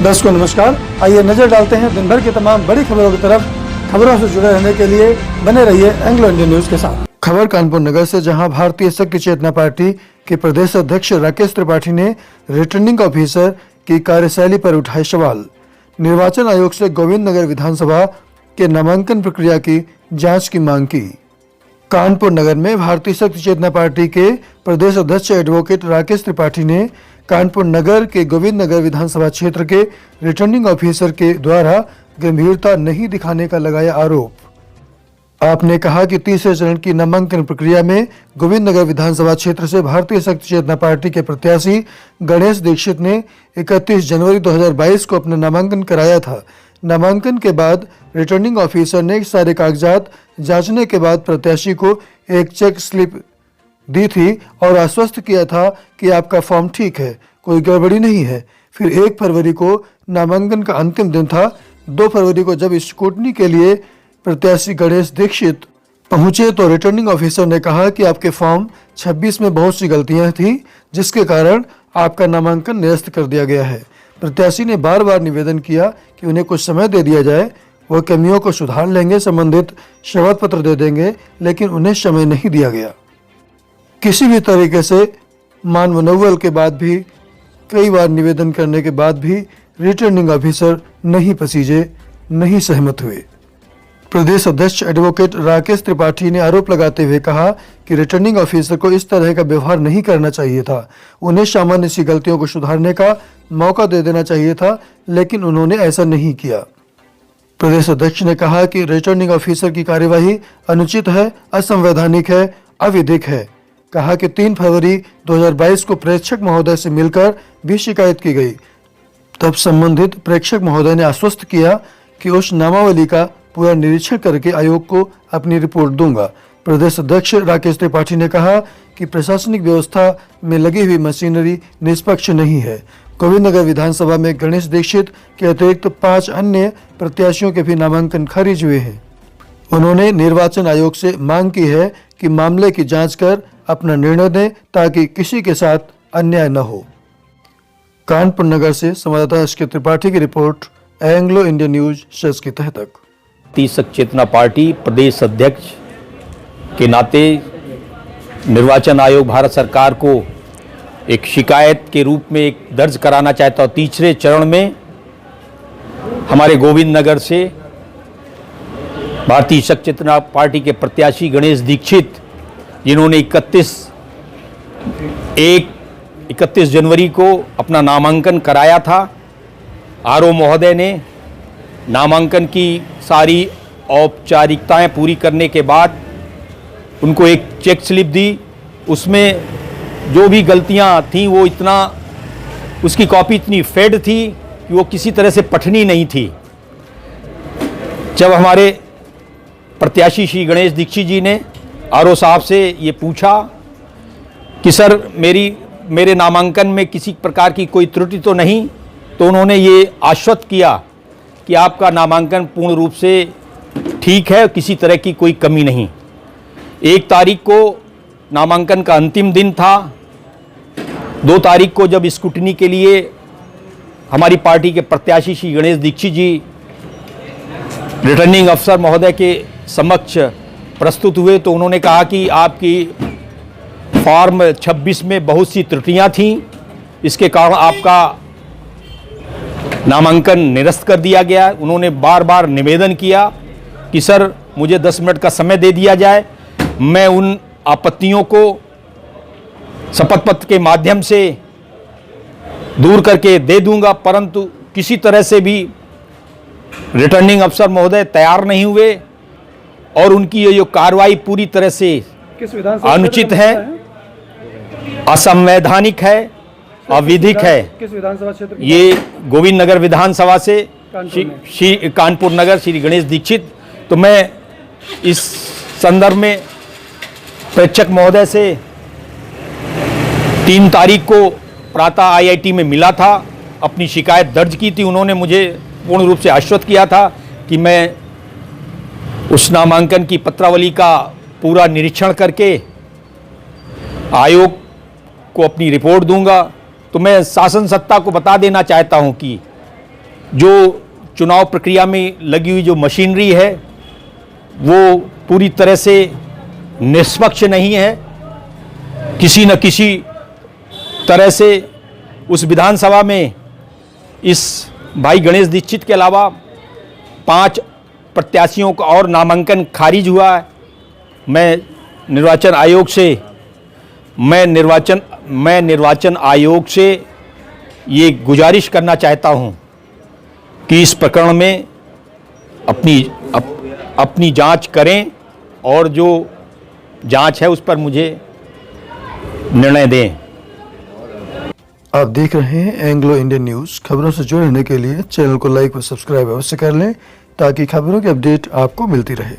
दर्शकों नमस्कार, आइए नजर डालते हैं दिन भर की तमाम बड़ी खबरों की तरफ। खबरों से जुड़े रहने के लिए बने रहिए एंग्लो इंडियन न्यूज के साथ। खबर कानपुर नगर से, जहां भारतीय शक्ति चेतना पार्टी के प्रदेश अध्यक्ष राकेश त्रिपाठी ने रिटर्निंग ऑफिसर की कार्यशैली पर उठाए सवाल। निर्वाचन आयोग से गोविंद नगर विधानसभा के नामांकन प्रक्रिया की जांच की मांग की। कानपुर नगर में भारतीय शक्ति चेतना पार्टी के प्रदेश अध्यक्ष एडवोकेट राकेश त्रिपाठी ने कानपुर नगर के गोविंद नगर विधानसभा क्षेत्र के रिटर्निंग ऑफिसर के द्वारा गंभीरता नहीं दिखाने का लगाया आरोप। आपने कहा कि तीसरे चरण की नामांकन प्रक्रिया में गोविंद नगर विधानसभा क्षेत्र से भारतीय शक्ति चेतना पार्टी के प्रत्याशी गणेश दीक्षित ने 31 जनवरी 2022 को अपना नामांकन कराया था। नामांकन के बाद रिटर्निंग ऑफिसर ने सारे कागजात जांचने के बाद प्रत्याशी को एक चेक स्लिप दी थी और आश्वस्त किया था कि आपका फॉर्म ठीक है, कोई गड़बड़ी नहीं है। फिर 1 फरवरी को नामांकन का अंतिम दिन था। 2 फरवरी को जब स्क्रूटनी के लिए प्रत्याशी गणेश दीक्षित पहुंचे तो रिटर्निंग ऑफिसर ने कहा कि आपके फॉर्म 26 में बहुत सी गलतियां थी, जिसके कारण आपका नामांकन निरस्त कर दिया गया है। प्रत्याशी ने बार बार निवेदन किया कि उन्हें कुछ समय दे दिया जाए, वह कमियों को सुधार लेंगे, संबंधित शपथ पत्र दे देंगे, लेकिन उन्हें समय नहीं दिया गया। किसी भी तरीके से मान मनोबल के बाद भी, कई बार निवेदन करने के बाद भी रिटर्निंग ऑफिसर नहीं पसीजे, नहीं सहमत हुए। प्रदेश अध्यक्ष एडवोकेट राकेश त्रिपाठी ने आरोप लगाते हुए कहा कि रिटर्निंग ऑफिसर को इस तरह का व्यवहार नहीं करना चाहिए था। उन्हें सामान्य सी गलतियों को सुधारने का मौका दे देना चाहिए था, लेकिन उन्होंने ऐसा नहीं किया। प्रदेश अध्यक्ष ने कहा कि रिटर्निंग ऑफिसर की कार्यवाही अनुचित है, असंवैधानिक है, अविधिक है। कहा कि 3 फरवरी 2022 को प्रेक्षक महोदय से मिलकर भी शिकायत की गई। तब संबंधित प्रेक्षक महोदय ने आश्वस्त किया कि उस नामावली का पूरा निरीक्षण करके आयोग को अपनी रिपोर्ट दूंगा। प्रदेश अध्यक्ष राकेश त्रिपाठी ने कहा कि प्रशासनिक व्यवस्था में लगी हुई मशीनरी निष्पक्ष नहीं है। गोविंद नगर विधानसभा में गणेश दीक्षित के अतिरिक्त 5 अन्य प्रत्याशियों के भी नामांकन खारिज हुए हैं। उन्होंने निर्वाचन आयोग से मांग की है कि मामले की जांच कर अपना निर्णय दें, ताकि किसी के साथ अन्याय न हो। कानपुर नगर से संवाददाता एस के त्रिपाठी की रिपोर्ट, एंग्लो इंडियन न्यूज, सच की तह तक। भारतीय शक्ति चेतना पार्टी प्रदेश अध्यक्ष के नाते निर्वाचन आयोग भारत सरकार को एक शिकायत के रूप में एक दर्ज कराना चाहता हूँ। तीसरे चरण में हमारे गोविंद नगर से भारतीय शक्ति चेतना पार्टी के प्रत्याशी गणेश दीक्षित, जिन्होंने 31 जनवरी को अपना नामांकन कराया था, आरओ महोदय ने नामांकन की सारी औपचारिकताएं पूरी करने के बाद उनको एक चेक स्लिप दी। उसमें जो भी गलतियां थीं वो उसकी कॉपी इतनी फेड थी कि वो किसी तरह से पठनी नहीं थी। जब हमारे प्रत्याशी श्री गणेश दीक्षित जी ने आरओ साहब से ये पूछा कि सर मेरे नामांकन में किसी प्रकार की कोई त्रुटि तो नहीं, तो उन्होंने ये आश्वस्त किया कि आपका नामांकन पूर्ण रूप से ठीक है, किसी तरह की कोई कमी नहीं। 1 तारीख को नामांकन का अंतिम दिन था। 2 तारीख को जब स्क्रूटनी के लिए हमारी पार्टी के प्रत्याशी श्री गणेश दीक्षित जी रिटर्निंग अफसर महोदय के समक्ष प्रस्तुत हुए, तो उन्होंने कहा कि आपकी फॉर्म 26 में बहुत सी त्रुटियां थीं, इसके कारण आपका नामांकन निरस्त कर दिया गया। उन्होंने बार बार निवेदन किया कि सर मुझे 10 मिनट का समय दे दिया जाए, मैं उन आपत्तियों को शपथ पत्र के माध्यम से दूर करके दे दूंगा, परंतु किसी तरह से भी रिटर्निंग अफसर महोदय तैयार नहीं हुए और उनकी ये जो कार्रवाई पूरी तरह से अनुचित है, असंवैधानिक है, अविधिक है। किस विधानसभा क्षेत्र? ये गोविंद नगर विधानसभा से कानपुर नगर श्री गणेश दीक्षित। तो मैं इस संदर्भ में प्रेक्षक महोदय से 3 तारीख को प्रातः आईआईटी में मिला था, अपनी शिकायत दर्ज की थी। उन्होंने मुझे पूर्ण रूप से आश्वस्त किया था कि मैं उस नामांकन की पत्रावली का पूरा निरीक्षण करके आयोग को अपनी रिपोर्ट दूंगा। तो मैं शासन सत्ता को बता देना चाहता हूं कि जो चुनाव प्रक्रिया में लगी हुई जो मशीनरी है वो पूरी तरह से निष्पक्ष नहीं है। किसी न किसी तरह से उस विधानसभा में इस भाई गणेश दीक्षित के अलावा 5 प्रत्याशियों का और नामांकन खारिज हुआ है। मैं निर्वाचन आयोग से ये गुजारिश करना चाहता हूँ कि इस प्रकरण में अपनी जांच करें और जो जांच है उस पर मुझे निर्णय दें। आप देख रहे हैं एंग्लो इंडियन न्यूज। खबरों से जुड़े रहने के लिए चैनल को लाइक व सब्सक्राइब अवश्य कर लें ताकि खबरों की अपडेट आपको मिलती रहे।